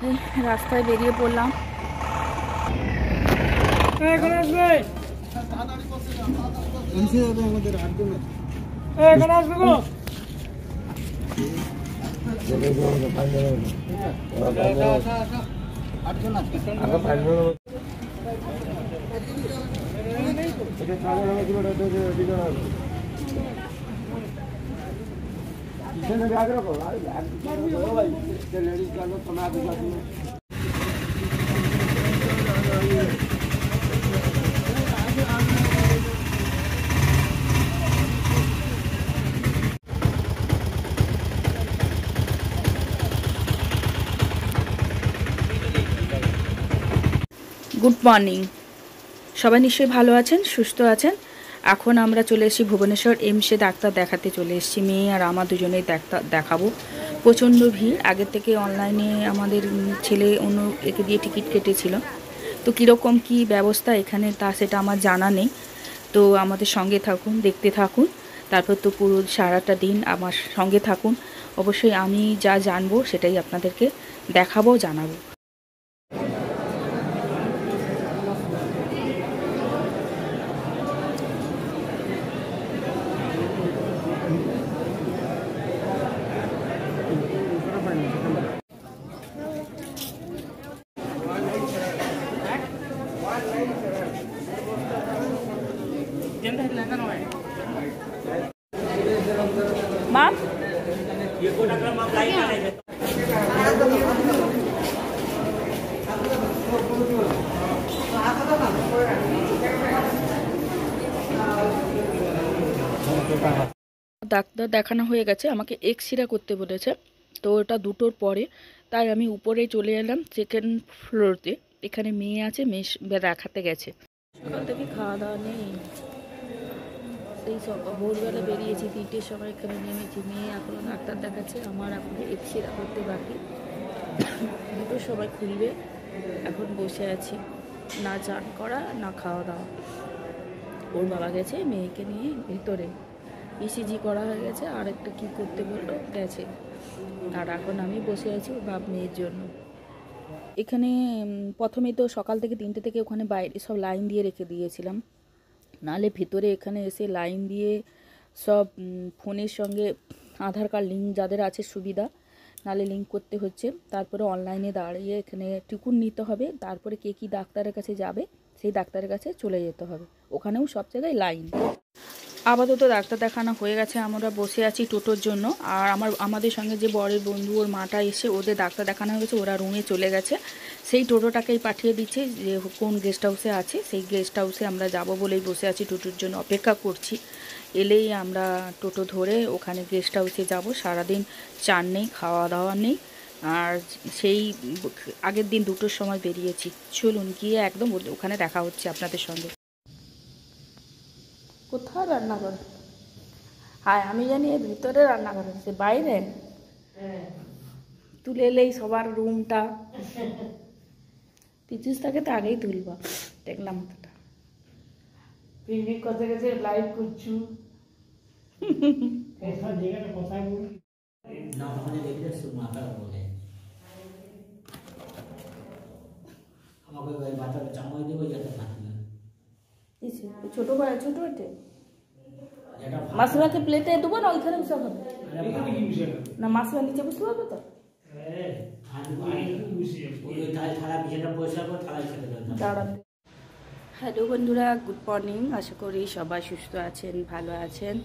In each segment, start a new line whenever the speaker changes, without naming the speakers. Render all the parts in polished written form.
এই রাস্তায় বেরিয়ে পড়লাম। গুড মর্নিং, সবাই নিশ্চয়ই ভালো আছেন, সুস্থ আছেন। এখন আমরা চলে এসেছি ভুবনেশ্বর এইমসে ডাক্তার দেখাতে চলে এসেছি। মেয়ে আর আমার দুজনেই দেখাবো। প্রচণ্ড ভিড়। আগের থেকে অনলাইনে আমাদের ছেলে অন্য একে দিয়ে টিকিট কেটেছিল। তো কীরকম কী ব্যবস্থা এখানে সেটা আমার জানা নেই। তো আমাদের সঙ্গে থাকুন, দেখতে থাকুন। তারপর তো পুরো সারাটা দিন আমার সঙ্গে থাকুন। অবশ্যই আমি যা জানবো সেটাই আপনাদেরকে দেখাবো, জানাবো। মাম ডাক্তার দেখানো হয়ে গেছে, আমাকে এক্স-রে করতে বলেছে। তো ওটা 2টোর পরে, তাই আমি উপরে চলে এলাম সেকেন্ড ফ্লোরতে। এখানে মেয়ে আছে, মেয়ে দেখাতে গেছে। সকাল থেকে খাওয়া দাওয়া নেই, সেই ভোরবেলা বেরিয়েছি, 3টের সময় এখানে নেমেছি। মেয়ে এখনও ডাক্তার দেখাচ্ছে, আমার এখনও এক্স-রে করতে বাকি। 2টোর সময় খুলবে। এখন বসে আছি, না চান করা না খাওয়া দাওয়া। ওর বাবা গেছে মেয়েকে নিয়ে ভিতরে, ইসিজি করা হয়ে গেছে, আর একটা কী করতে বললো গেছে। আর এখন আমি বসে আছি বাপ মেয়ের জন্য। এখানে প্রথমে তো সকাল থেকে 3টে থেকে ওখানে বাইরে সব লাইন দিয়ে রেখে দিয়েছিলাম, নাহলে ভিতরে এখানে এসে লাইন দিয়ে সব ফোনের সঙ্গে আধার কার্ড লিঙ্ক যাদের আছে সুবিধা, নাহলে লিঙ্ক করতে হচ্ছে। তারপরে অনলাইনে দাঁড়িয়ে এখানে টিকুন নিতে হবে। তারপরে কে কী ডাক্তারের কাছে যাবে সেই ডাক্তারের কাছে চলে যেতে হবে। ওখানেও সব জায়গায় লাইন। আপাতত ডাক্তার দেখানো হয়ে গেছে, আমরা বসে আছি টোটোর জন্য। আর আমাদের সঙ্গে যে বরের বন্ধু ওর মাটা এসে ওদের ডাক্তার দেখানো হয়ে গেছে, ওরা রুমে চলে গেছে। সেই টোটোটাকেই পাঠিয়ে দিচ্ছে যে কোন গেস্ট হাউসে আছে, সেই গেস্ট হাউসে আমরা যাব বলেই বসে আছি, টোটোর জন্য অপেক্ষা করছি। এলেই আমরা টোটো ধরে ওখানে গেস্ট হাউসে যাব। সারাদিন চান নেই, খাওয়া দাওয়া নেই। আর সেই আগের দিন 2টোর সময় বেরিয়েছি। চলুন গিয়ে একদম ওখানে দেখা হচ্ছে আপনাদের সঙ্গে। কোথায় রান্না করে? হ্যাঁ আমি জানি এর ভিতরে রান্না করে, সে বাইরে তুলে এলেই সবার রুমটা। পিচুস তাকে তো আগেই তুলবা, দেখলাম মাথাটা পিকনিক করতে গেছে, লাইভ করছু। ছোট ভাই ছোট এটে মাসিমাকে প্লেটে দেবো না, ওইখানে বসে হবে না? মাসিমা নিচে বসতে পারবে তো? হ্যালো বন্ধুরা, গুড মর্নিং। আশা করি সবাই সুস্থ আছেন, ভালো আছেন।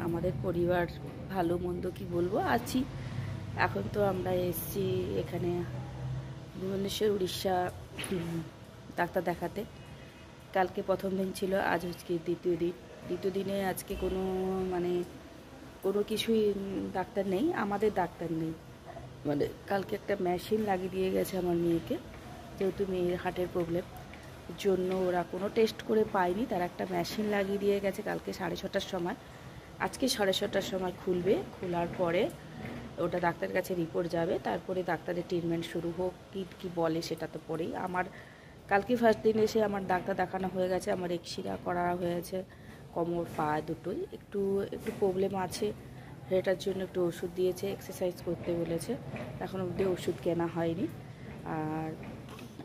আমাদের পরিবার ভালো মন্দ কি বলবো আছি। এখন তো আমরা এসেছি এখানে ভুবনেশ্বর উড়িষ্যা ডাক্তার দেখাতে। কালকে প্রথম দিন ছিল, আজ হচ্ছে দ্বিতীয় দিন। দ্বিতীয় দিনে আজকে কোনো কিছুই ডাক্তার নেই, আমাদের ডাক্তার নেই। কালকে একটা মেশিন লাগিয়ে দিয়ে গেছে আমার মেয়েকে, যেহেতু মেয়ের হার্টের প্রবলেম জন্য ওরা কোনো টেস্ট করে পায়নি, তার একটা মেশিন লাগিয়ে দিয়ে গেছে কালকে 6:30টার সময়। আজকে 6:30টার সময় খুলবে, খোলার পরে ওটা ডাক্তারের কাছে রিপোর্ট যাবে, তারপরে ডাক্তারের ট্রিটমেন্ট শুরু হোক কি বলে সেটা তো পরেই। আমার কালকে ফার্স্ট দিন এসে আমার ডাক্তার দেখানো হয়ে গেছে, আমার এক্স-রে করা হয়েছে, কোমর পা দুটোই একটু প্রবলেম আছে। এটার জন্য একটু ওষুধ দিয়েছে, এক্সারসাইজ করতে বলেছে। এখন অবধি ওষুধ কেনা হয়নি। আর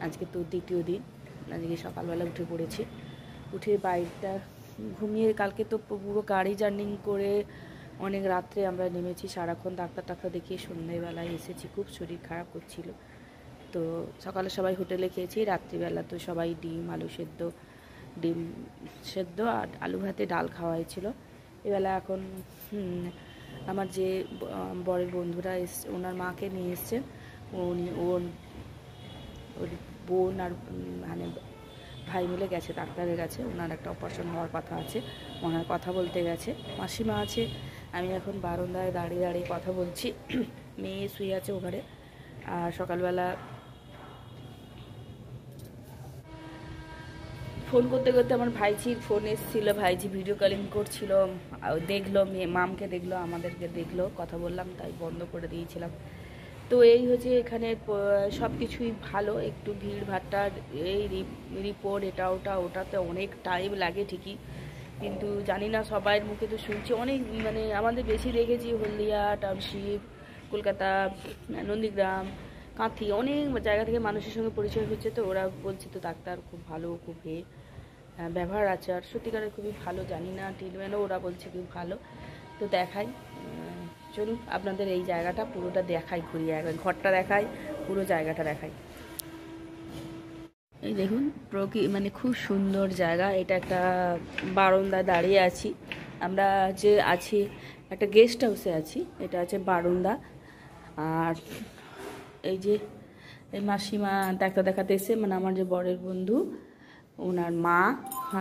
আজকে তো দ্বিতীয় দিন, আজকে সকালবেলা উঠে পড়েছি। উঠে বাইকটা ঘুমিয়ে, কালকে তো পুরো গাড়ি জার্নি করে অনেক রাত্রে আমরা নেমেছি, সারাক্ষণ ডাক্তার দেখিয়ে সন্ধ্যেবেলায় এসেছি। খুব শরীর খারাপ করছিল। তো সকালে সবাই হোটেলে খেয়েছি, রাত্রিবেলা তো সবাই ডিম সেদ্ধ আর আলু ভাতে ডাল খাওয়া হয়েছিল। এবেলা এখন আমার যে বরের বন্ধুরা এসছে, ওনার মাকে নিয়ে এসছেন। ওর বোন আর মানে ভাই মিলে গেছে ডাক্তারের কাছে। ওনার একটা অপারেশন হওয়ার কথা আছে, ওনার কথা বলতে গেছে। মাসিমা আছে, আমি এখন বারান্দায় দাঁড়িয়ে দাঁড়িয়ে কথা বলছি। মেয়ে শুয়ে আছে ওখানে। আর সকালবেলা ফোন করতে করতে আমার ভাইঝির ফোন এসেছিলো, ভাইঝি ভিডিও কলিং করছিল, দেখলো, মামকে দেখলো, আমাদেরকে দেখলো, কথা বললাম, তাই বন্ধ করে দিয়েছিলাম। তো এই হচ্ছে এখানে সব কিছুই ভালো, একটু ভিড় ভাট্টা, এই রিপোর্ট এটা ওটাতে অনেক টাইম লাগে ঠিকই, কিন্তু জানি না, সবাইয়ের মুখে তো শুনছি অনেক, মানে আমাদের বেশি দেখেছি হলদিয়া টাউনশিপ, কলকাতা, নন্দীগ্রাম, কাঁথি, অনেক জায়গা থেকে মানুষের সঙ্গে পরিচয় হচ্ছে। তো ওরা বলছে তো ডাক্তার খুব ভালো, খুব ব্যবহার আচার সত্যিকারের খুবই ভালো, জানি না ট্রিটমেন্টও ওরা বলছে খুব ভালো। তো দেখাই, চলুন আপনাদের এই জায়গাটা পুরোটা দেখাই, ঘুরিয়ে একবার ঘরটা দেখাই, পুরো জায়গাটা দেখাই। এই দেখুন মানে খুব সুন্দর জায়গা। এটা একটা বারান্দায় দাঁড়িয়ে আছি আমরা, যে আছি একটা গেস্ট হাউসে আছি। এটা আছে বারান্দা। আর এই যে এই মাসিমা ডাক্তার দেখাতে এসে, মানে আমার যে বরের বন্ধু, ওনার মা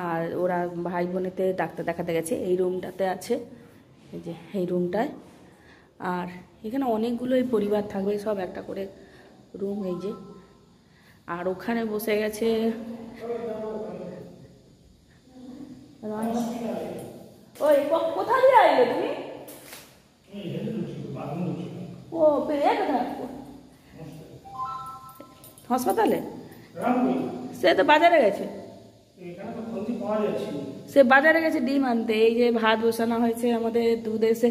আর ওরা ভাই বোনেতে ডাক্তার দেখাতে গেছে। এই রুমটাতে আছে, এই যে এই রুমটায়। আর এখানে অনেকগুলোই পরিবার থাকবে, সব একটা করে রুম, এই যে। আর ওখানে বসে গেছে ওই, কোথা দিয়ে আইলে তুমি? ও হাসপাতালে, সে তো বাজারে গেছে, সে বাজারে গেছে ডিম আনতে। এই যে ভাত বসানো হয়েছে আমাদের, দুধ এসে,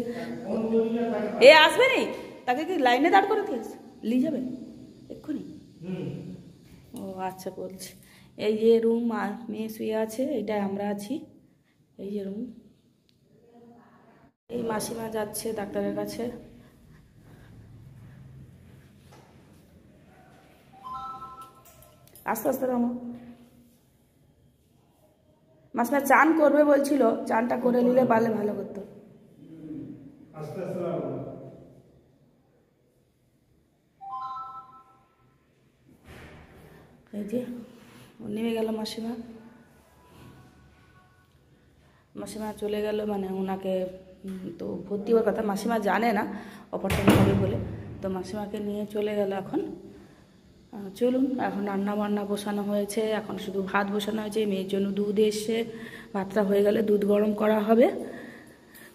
এ আসবে নি, তাকে কি লাইনে দাঁড় করে দিয়েছে, নিয়ে যাবে এক্ষুনি? ও আচ্ছা, বলছি। এই যে রুম, মেয়ে শুয়ে আছে, এইটাই আমরা আছি, এই যে রুম। এই মাসিমা যাচ্ছে ডাক্তারের কাছে। আস্তে আস্তে রামো। মাসিমা চান করবে বলছিল, চানটা করে নিলে পারলে ভালো করতো। এই যে নেমে গেল মাসিমা, মাসিমা চলে গেল, মানে ওনাকে তো ভর্তি হওয়ার কথা, মাসিমা জানে না অপারেশন হবে বলে, তো মাসিমাকে নিয়ে চলে গেল। এখন চলুন, এখন রান্না বান্না বসানো হয়েছে, এখন শুধু ভাত বসানো হয়েছে, মেয়ের জন্য দুধ এসে, ভাতটা হয়ে গেলে দুধ গরম করা হবে।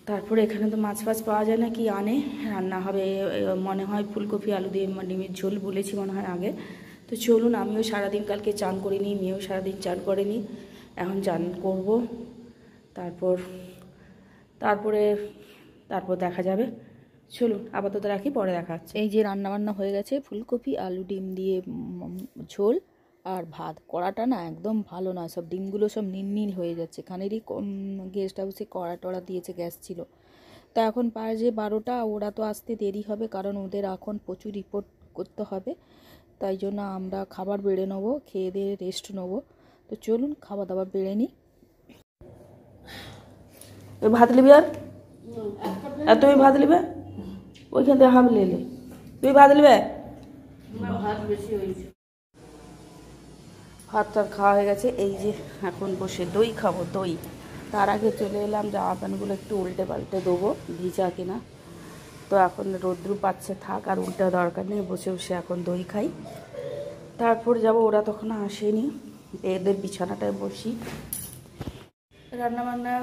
তারপরে এখানে তো মাছ ফাছ পাওয়া যায় না, কি আনে, রান্না হবে মনে হয় ফুলকপি আলু দিয়ে ডিমের ঝোল বলেছি মনে হয় আগে। তো চলুন, আমিও সারাদিন কালকে চান করিনি, মেয়েও সারাদিন চান করেনি, এখন চান করব। তারপরে দেখা যাবে। চলুন আপাতত রাখি, পরে দেখা হচ্ছে। এই যে রান্নাবান্না হয়ে গেছে, ফুলকপি আলু ডিম দিয়ে ঝোল আর ভাত। কড়াটা না একদম ভালো না, সব ডিমগুলো সব নীল হয়ে যাচ্ছে। এখানেরই গেস্ট হাউসে কড়া টড়া দিয়েছে, গ্যাস ছিল। তা এখন বাজে 12টা, ওরা তো আসতে দেরি হবে, কারণ ওদের এখন প্রচুর রিপোর্ট করতে হবে। তাই জন্য আমরা খাবার বেড়ে নেবো, খেয়ে দিয়ে রেস্ট নেবো। তো চলুন খাওয়া দাওয়া বেড়ে নিই। ভাত নিবি? আর তুমি ভাত নিবে? ওইখান থেকে হাম নিলে তুই ভাত নিবে? ভাত বেশি হয়েছে। ভাতটা খাওয়া হয়ে গেছে। এই যে এখন বসে দই খাবো, দই। তার আগে চলে এলাম, জামা প্যান্টগুলো একটু উল্টে পাল্টে দেবো, ভিজা কিনা। তো এখন রোদ্রু পাচ্ছে, থাক, আর উল্টে দরকার নেই, বসে বসে এখন দই খাই। তারপর যাব, ওরা তখন আসেনি, এদের বিছানাটায় বসি। রান্নাবান্না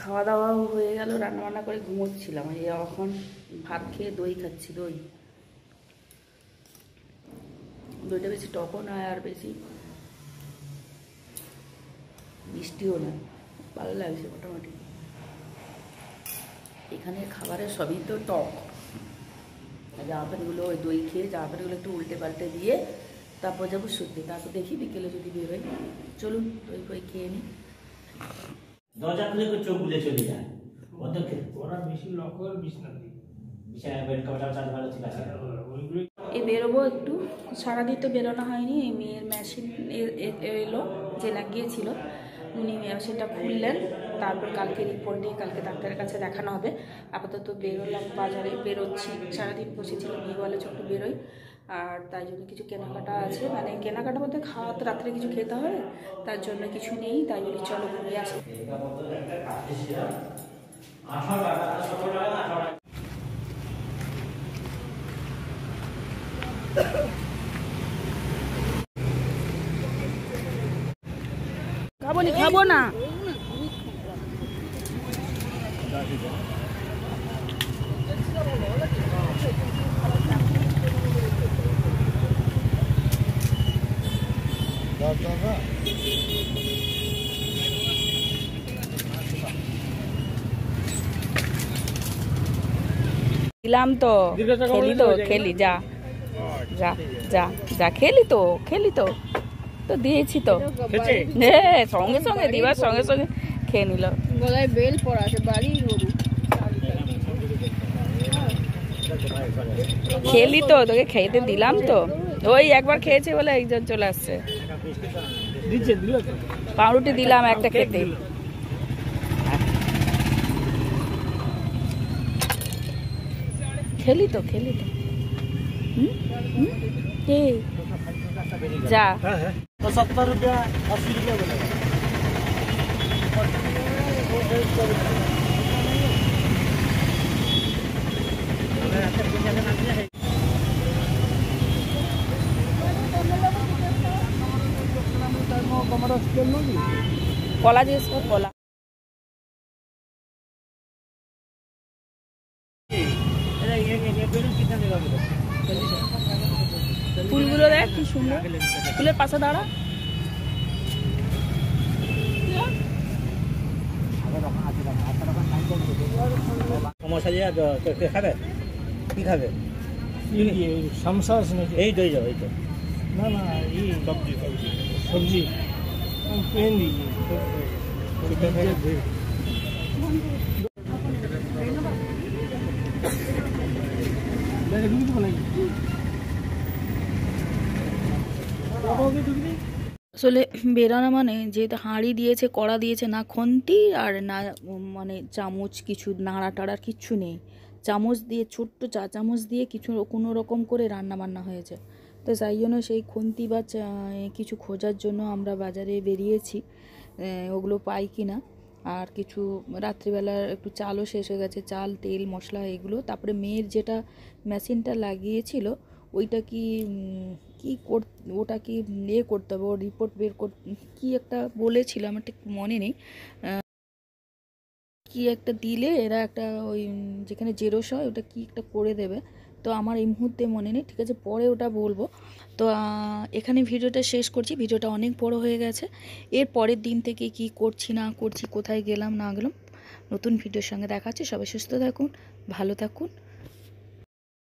খাওয়া দাওয়াও হয়ে গেল, রান্নাবান্না করে ঘুমোচ্ছিলাম। এই এখন ভাত খেয়ে দই খাচ্ছি। দইটা বেশি টকও নয় আর বেশি মিষ্টিও নয়, ভালো লাগছে মোটামুটি। এখানে খাবারের সবই তো টক, জামা প্যান্টগুলো ওই দই খেয়ে জামা প্যান্টগুলো একটু উল্টে পাল্টে দিয়ে তারপর যাবো শুতে, তারপর দেখি বিকেলে যদি বেরোই। চলুন দই ফই খেয়ে নিই।
দরজা খুলে চোখ বুলে চলে যায়,
ওরা বেশি লক্ষ্য বিছনাতে
এই বেরোবো একটু, সারাদিন তো বেরোনো হয়নি। এই মেয়ের মেশিন এলো যে লাগিয়েছিল, উনি মেশিনটা খুললেন, তারপর কালকে রিপোর্ট নিয়ে কালকে ডাক্তারের কাছে দেখানো হবে। আপাতত বেরোলাম, বাজারে বেরোচ্ছি, সারাদিন বসেছিল, মেয়ে বলে ছোট্ট বেরোই, আর তাই জন্য কিছু কেনাকাটা আছে, মানে কেনাকাটা বলতে খাওয়া তো রাত্রে কিছু খেতে হবে, তার জন্য কিছু নেই, তাই বলি চলো ঘুরে আসি। খাবো না দিলাম তো, খেলি যা যা যা যা, খেলি তো তো দিয়েছি তো, সঙ্গে সঙ্গে দিবার সঙ্গে সঙ্গে খেয়ে নিল।
গলায় বেল পড়া আছে, বাড়ি গরু
খেলি তো, তোকে খেতে দিলাম তো, ওই একবার খেয়েছে বলে একজন চলে আসছে। পাউরুটি দিলাম একটা খেতে। খেলি তো যা।
70 रुपया 80 रुपया बोले।
কলা দিয়েছ, কলা ফুলগুলো দেখ কি সুন্দর, ফুলের পাশে দাঁড়া।
সমস্যা দিয়ে খাবে, কি খাবে?
সমস্যা আছে নাকি?
এই দই যাও, এই তো
না না, এই সবজি পেন দিই
আসলে বেরানো মানে যেহেতু হাঁড়ি দিয়েছে, কড়া দিয়েছে, না খন্তি আর না মানে চামচ, কিছু নাড়া টাড়ার কিচ্ছু নেই। চামচ দিয়ে, ছোট্ট চা চামচ দিয়ে কিছু কোনো রকম করে রান্না বান্না হয়েছে। তো তাই জন্য সেই খন্তি বা কিছু খোঁজার জন্য আমরা বাজারে বেরিয়েছি, ওগুলো পাই কি না। আর কিছু রাত্রিবেলার একটু চালও শেষ হয়ে গেছে, চাল তেল মশলা এগুলো। তারপরে মেয়ের যেটা মেশিনটা লাগিয়েছিল ওইটা কি ওটা কি করতে হবে, ওর রিপোর্ট বের কি একটা বলেছিল, আমার ঠিক মনে নেই। কি একটা দিলে এরা একটা ওই যেখানে জেরক্স হয় ওটা কি একটা করে দেবে, তো আমার এই মুহূর্তে মনে নেই। ঠিক আছে, পরে ওটা বলবো। তো এখানে ভিডিওটা শেষ করছি, ভিডিওটা অনেক বড় হয়ে গেছে। এর পরের দিন থেকে কি করছি না করছি, কোথায় গেলাম না গেলাম, নতুন ভিডিওর সঙ্গে দেখা হচ্ছে। সবাই সুস্থ থাকুন, ভালো থাকুন।